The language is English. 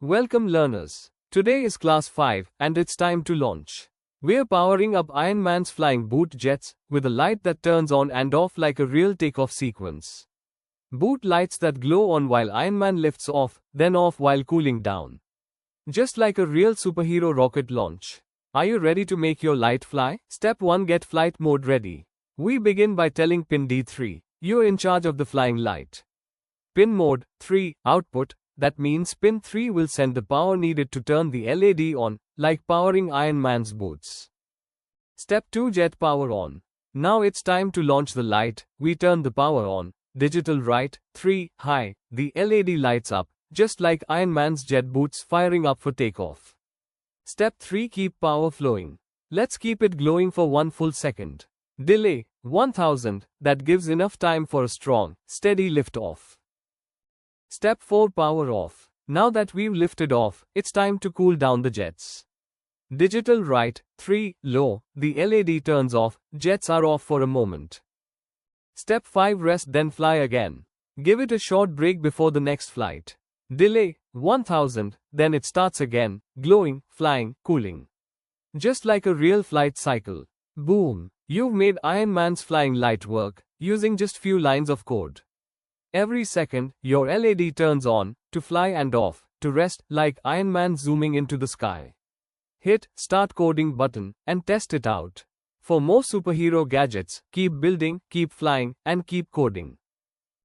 Welcome learners. Today is class 5 and it's time to launch. We're powering up Ironman's flying boot jets with a light that turns on and off like a real takeoff sequence. Boot lights that glow on while Ironman lifts off, then off while cooling down. Just like a real superhero rocket launch. Are you ready to make your light fly? Step 1, get flight mode ready. We begin by telling Pin D3, you're in charge of the flying light. Pin mode 3, output. That means pin 3 will send the power needed to turn the LED on, like powering Ironman's boots. Step 2, jet power on. Now it's time to launch the light. We turn the power on. Digital right, 3, high. The LED lights up, just like Ironman's jet boots firing up for takeoff. Step 3, keep power flowing. Let's keep it glowing for 1 full second. Delay, 1000, that gives enough time for a strong, steady lift off. Step 4, power off. Now that we've lifted off, it's time to cool down the jets. Digital right, 3, low. The LED turns off, jets are off for a moment. Step 5, rest then fly again. Give it a short break before the next flight. Delay, 1000, then it starts again, glowing, flying, cooling. Just like a real flight cycle. Boom! You've made Ironman's flying light work, using just few lines of code. Every second, your LED turns on, to fly and off, to rest, like Ironman zooming into the sky. Hit Start Coding button, and test it out. For more superhero gadgets, keep building, keep flying, and keep coding.